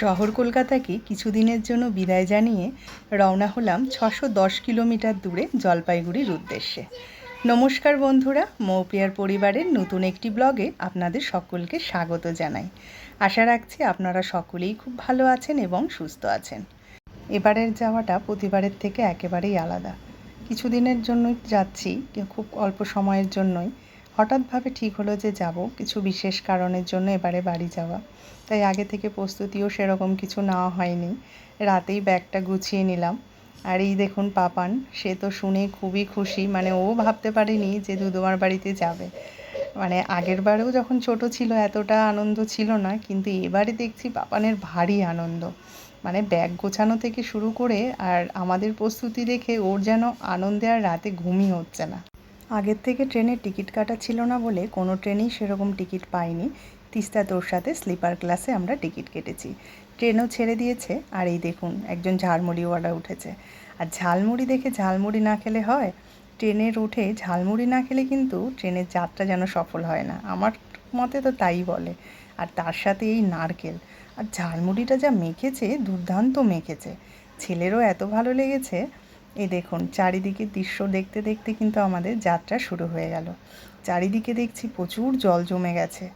শহর কলকাতাকে কিছুদিনের জন্য বিদায় জানিয়ে রওনা হলাম ৬১০ কিলোমিটার দূরে জলপাইগুড়ির উদ্দেশ্যে। নমস্কার বন্ধুরা, মৌপিয়ার পরিবারের নতুন একটি ব্লগে আপনাদের সকলকে স্বাগত জানাই। আশা রাখছি আপনারা সকলেই খুব ভালো আছেন এবং সুস্থ আছেন। এবারের যাওয়াটা প্রতিবারের থেকে একেবারেই আলাদা। কিছুদিনের জন্যই যাচ্ছি, খুব অল্প সময়ের জন্যই। হঠাৎভাবে ঠিক হলো যে যাব, কিছু বিশেষ কারণের জন্য এবারে বাড়ি যাওয়া। তাই আগে থেকে প্রস্তুতিও সেরকম কিছু নেওয়া হয়নি, রাতেই ব্যাগটা গুছিয়ে নিলাম। আর এই দেখুন পাপান, সে তো শুনে খুবই খুশি, মানে ও ভাবতে পারেনি যে দুদুমার বাড়িতে যাবে। মানে আগের বারেও যখন ছোট ছিল এতটা আনন্দ ছিল না, কিন্তু এবারে দেখছি পাপানের ভারী আনন্দ। মানে ব্যাগ গোছানো থেকে শুরু করে আর আমাদের প্রস্তুতি দেখে ওর যেন আনন্দে আর রাতে ঘুমই হচ্ছে না। আগের থেকে ট্রেনের টিকিট কাটা ছিল না বলে কোনো ট্রেনেই সেরকম টিকিট পাইনি। তিস্তা তোর সাথে স্লিপার ক্লাসে আমরা টিকিট কেটেছি। ট্রেনও ছেড়ে দিয়েছে। আর এই দেখুন একজন ঝালমুড়িওয়ালা উঠেছে। আর ঝালমুড়ি দেখে ঝালমুড়ি না খেলে হয়? ট্রেনের উঠে ঝালমুড়ি না খেলে কিন্তু ট্রেনের যাত্রা যেন সফল হয় না, আমার মতে তো তাই বলে। আর তার সাথে এই নারকেল আর ঝালমুড়িটা যা মেখেছে, দুর্দান্ত মেখেছে। ছেলেরও এত ভালো লেগেছে। এই দেখুন চারিদিকে দৃশ্য দেখতে দেখতে কিন্তু আমাদের যাত্রা শুরু হয়ে গেল। চারিদিকে দেখছি প্রচুর জল জমে গেছে।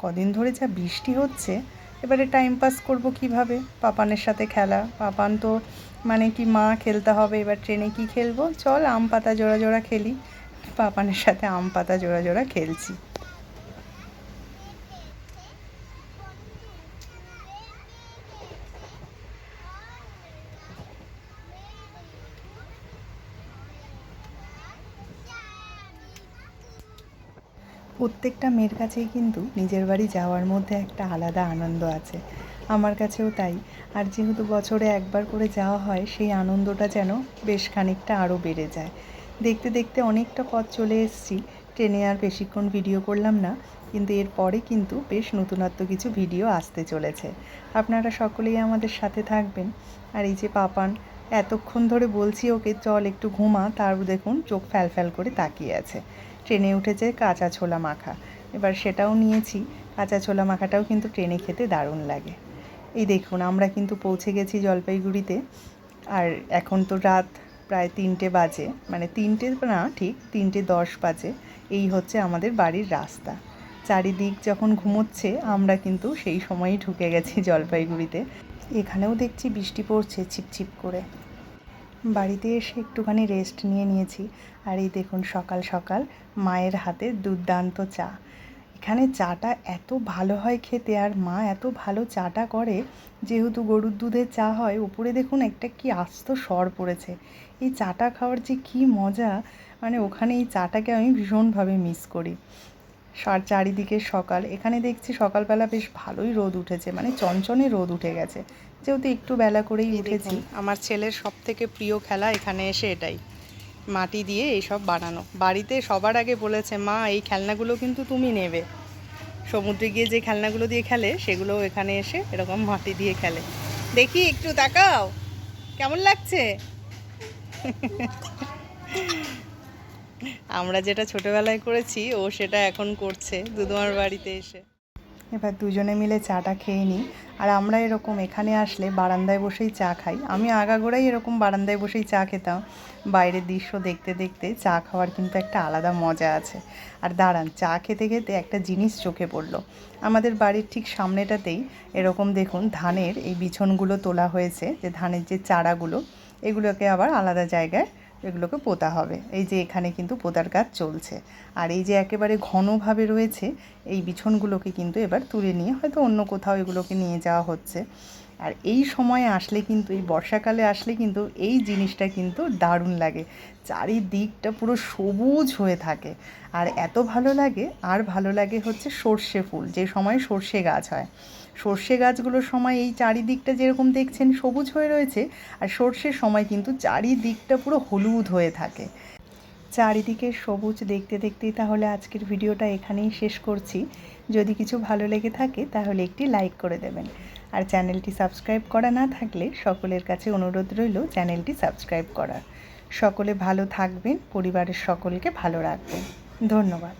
কদিন ধরে যা বৃষ্টি হচ্ছে, এবারে টাইম পাস করবো কিভাবে? পাপানের সাথে খেলা, পাপান তো মানে কি মা খেলতে হবে, এবার ট্রেনে কি খেলবো, চল আম পাতা জোড়া জোড়া খেলি। পাপানের সাথে আম পাতা জোড়া জোড়া খেলছি। প্রত্যেকটা মেয়ের কাছেই কিন্তু নিজের বাড়ি যাওয়ার মধ্যে একটা আলাদা আনন্দ আছে, আমার কাছেও তাই। আর যেহেতু বছরে একবার করে যাওয়া হয়, সেই আনন্দটা যেন বেশ খানিকটা আরও বেড়ে যায়। দেখতে দেখতে অনেকটা পথ চলে এসেছি। ট্রেনে আর বেশিক্ষণ ভিডিও করলাম না, কিন্তু এরপরে কিন্তু বেশ নতুনত্ব কিছু ভিডিও আসতে চলেছে। আপনারা সকলেই আমাদের সাথে থাকবেন। আর এই যে পাপান, এতক্ষণ ধরে বলছি ওকে চল একটু ঘুমা, তার দেখুন চোখ ফ্যাল ফ্যাল করে তাকিয়ে আছে। ট্রেনে উঠেছে কাঁচা ছোলা মাখা, এবার সেটাও নিয়েছি। কাঁচা ছোলা মাখাটাও কিন্তু ট্রেনে খেতে দারুণ লাগে। এই দেখুন আমরা কিন্তু পৌঁছে গেছি জলপাইগুড়িতে। আর এখন তো রাত প্রায় 3টে বাজে, মানে 3টে না, ঠিক 3:10 বাজে। এই হচ্ছে আমাদের বাড়ির রাস্তা। চারিদিক যখন ঘুমোচ্ছে, আমরা কিন্তু সেই সময়ই ঢুকে গেছি জলপাইগুড়িতে। এখানেও দেখছি বৃষ্টি পড়ছে ছিপছিপ করে। বাড়িতে এসে একটুখানি রেস্ট নিয়েছি। আর এই দেখুন সকাল সকাল মায়ের হাতে দুর্দান্ত চা। এখানে চাটা এত ভালো হয় খেতে, আর মা এত ভালো চাটা করে। যেহেতু গরুর দুধের চা হয়, উপরে দেখুন একটা কি আস্ত সর পড়েছে। এই চাটা খাওয়ার যে কি মজা, মানে ওখানে এই চাটাকে আমি ভীষণভাবে মিস করি। চারিদিকে সকাল, এখানে দেখছি সকালবেলা বেশ ভালোই রোদ উঠেছে, মানে চনচনে রোদ উঠে গেছে, যেহেতু একটু বেলা করেই উঠেছি। আমার ছেলের সব থেকে প্রিয় খেলা এখানে এসে এটাই, মাটি দিয়ে এইসব বানানো। বাড়িতে সবার আগে বলেছে মা এই খেলনাগুলো কিন্তু তুমি নেবে। সমুদ্রে গিয়ে যে খেলনাগুলো দিয়ে খেলে, সেগুলো এখানে এসে এরকম মাটি দিয়ে খেলে। দেখি একটু তাকাও, কেমন লাগছে? আমরা যেটা ছোটোবেলায় করেছি, ও সেটা এখন করছে দুদুমার বাড়িতে এসে। এবার দুজনে মিলে চাটা খেয়ে নিই। আর আমরা এরকম এখানে আসলে বারান্দায় বসেই চা খাই। আমি আগাগোড়াই এরকম বারান্দায় বসেই চা খেতাম। বাইরের দৃশ্য দেখতে দেখতে চা খাওয়ার কিন্তু একটা আলাদা মজা আছে। আর দাঁড়ান, চা খেতে খেতে একটা জিনিস চোখে পড়লো। আমাদের বাড়ির ঠিক সামনেটাতেই এরকম দেখুন ধানের এই বিছনগুলো তোলা হয়েছে, যে ধানের যে চারাগুলো, এগুলোকে আবার আলাদা জায়গায় এগুলোকে পোঁতা হবে। এই যে এখানে কিন্তু পোঁতার কাজ চলছে। আর এই যে একেবারে ঘনভাবে রয়েছে, এই বিছনগুলোকে কিন্তু এবার তুলে নিয়ে হয়তো অন্য কোথাও এগুলোকে নিয়ে যাওয়া হচ্ছে। আর এই সময়ে আসলে কিন্তু, এই বর্ষাকালে আসলে কিন্তু এই জিনিসটা কিন্তু দারুণ লাগে। চারিদিকটা পুরো সবুজ হয়ে থাকে। আর এত ভালো লাগে। আর ভালো লাগে হচ্ছে সর্ষে ফুল, যে সময় সর্ষে গাছ হয়, সর্ষে গাছগুলোর সময় এই চারিদিকটা যেরকম দেখছেন সবুজ হয়ে রয়েছে, আর সর্ষের সময় কিন্তু চারিদিকটা পুরো হলুদ হয়ে থাকে। চারিদিকে সবুজ দেখতে দেখতেই তাহলে আজকের ভিডিওটা এখানেই শেষ করছি। যদি কিছু ভালো লেগে থাকে তাহলে একটি লাইক করে দেবেন। আর চ্যানেলটি সাবস্ক্রাইব করা না থাকলে সকলের কাছে অনুরোধ রইল চ্যানেলটি সাবস্ক্রাইব করার। সকলে ভালো থাকবেন, পরিবারের সকলকে ভালো রাখবেন। ধন্যবাদ।